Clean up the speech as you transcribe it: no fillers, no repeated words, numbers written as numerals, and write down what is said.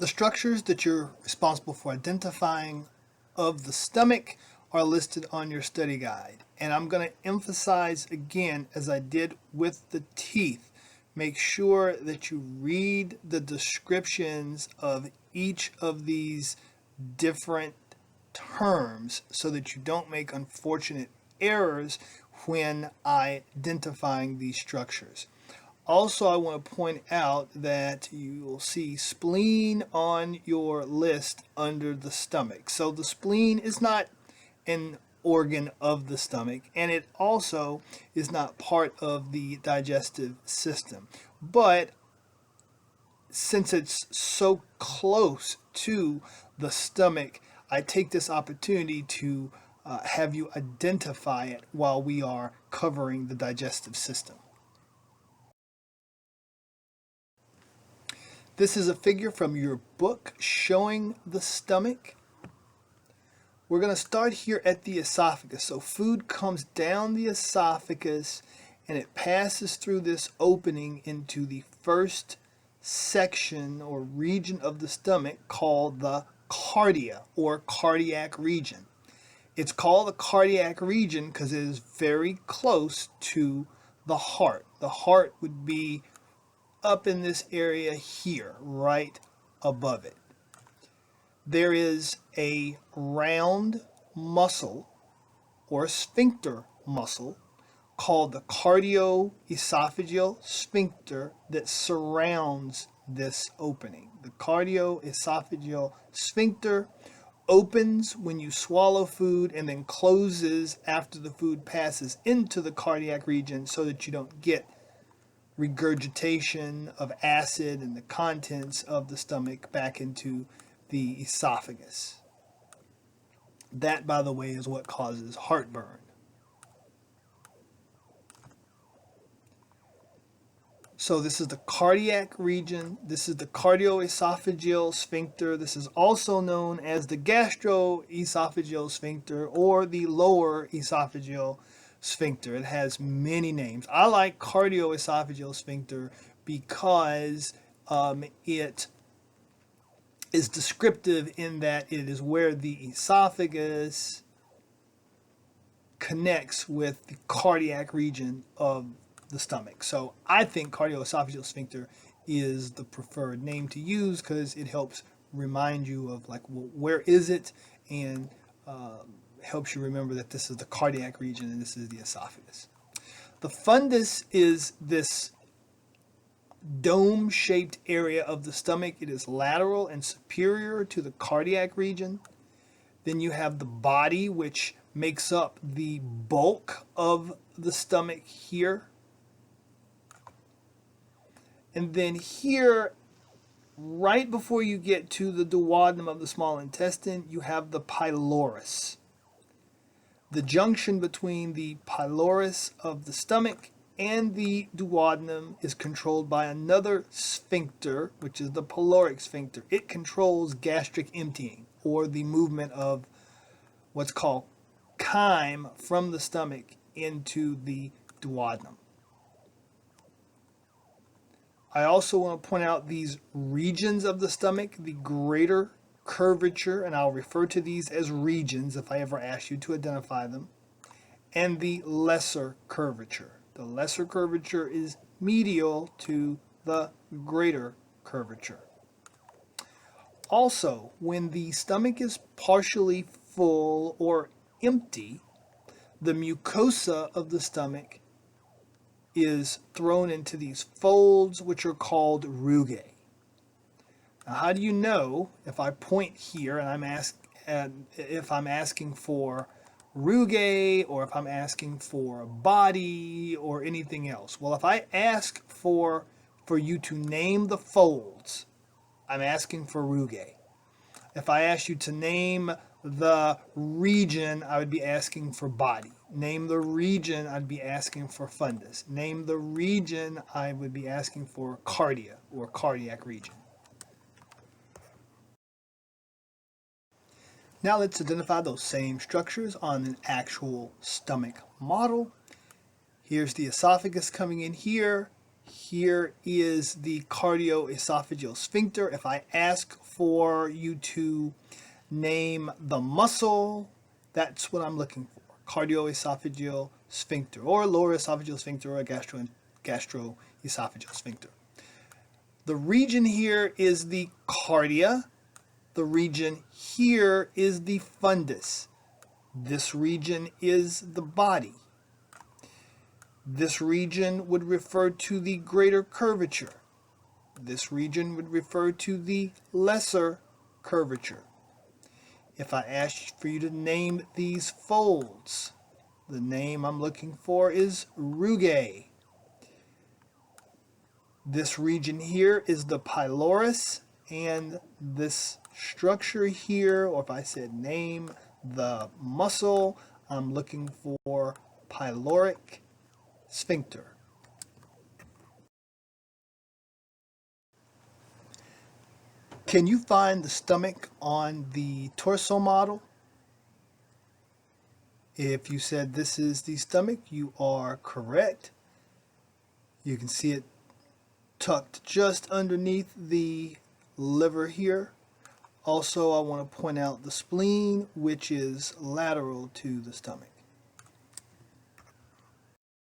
The structures that you're responsible for identifying of the stomach are listed on your study guide. And I'm going to emphasize again, as I did with the teeth, make sure that you read the descriptions of each of these different terms so that you don't make unfortunate errors when identifying these structures. Also, I want to point out that you will see spleen on your list under the stomach. So the spleen is not an organ of the stomach, and it also is not part of the digestive system. But since it's so close to the stomach, I take this opportunity to have you identify it while we are covering the digestive system. This is a figure from your book showing the stomach. We're going to start here at the esophagus. So food comes down the esophagus and it passes through this opening into the first section or region of the stomach called the cardia or cardiac region. It's called the cardiac region because it is very close to the heart. The heart would be up in this area here, right above it. There is a round muscle or sphincter muscle called the cardioesophageal sphincter that surrounds this opening. The cardioesophageal sphincter opens when you swallow food and then closes after the food passes into the cardiac region so that you don't get regurgitation of acid and the contents of the stomach back into the esophagus. That, by the way, is what causes heartburn. So this is the cardiac region. This is the cardioesophageal sphincter. This is also known as the gastroesophageal sphincter or the lower esophageal sphincter. It has many names. I like cardioesophageal sphincter because it is descriptive in that it is where the esophagus connects with the cardiac region of the stomach. So I think cardioesophageal sphincter is the preferred name to use because it helps remind you of like, well, where is it, and helps you remember that this is the cardiac region and this is the esophagus. The fundus is this dome-shaped area of the stomach. It is lateral and superior to the cardiac region. Then you have the body, which makes up the bulk of the stomach here. And then here, right before you get to the duodenum of the small intestine, you have the pylorus. The junction between the pylorus of the stomach and the duodenum is controlled by another sphincter, which is the pyloric sphincter. It controls gastric emptying, or the movement of what's called chyme from the stomach into the duodenum. I also want to point out these regions of the stomach, the greater curvature, and I'll refer to these as regions if I ever ask you to identify them, and the lesser curvature. The lesser curvature is medial to the greater curvature. Also, when the stomach is partially full or empty, the mucosa of the stomach is thrown into these folds, which are called rugae. Now, how do you know if I point here and if I'm asking for rugae or if I'm asking for a body or anything else? Well, if I ask for you to name the folds, I'm asking for rugae. If I ask you to name the region, I would be asking for body. Name the region, I'd be asking for fundus. Name the region, I would be asking for cardia or cardiac region. Now let's identify those same structures on an actual stomach model. Here's the esophagus coming in here. Here is the cardioesophageal sphincter. If I ask for you to name the muscle, that's what I'm looking for. Cardioesophageal sphincter, or lower esophageal sphincter, or gastroesophageal sphincter. The region here is the cardia. The region here is the fundus. This region is the body. This region would refer to the greater curvature. This region would refer to the lesser curvature. If I ask for you to name these folds, the name I'm looking for is rugae. This region here is the pylorus, and this structure here, or if I said name the muscle, I'm looking for pyloric sphincter. Can you find the stomach on the torso model? If you said this is the stomach, you are correct. You can see it tucked just underneath the liver here. Also, I want to point out the spleen, which is lateral to the stomach.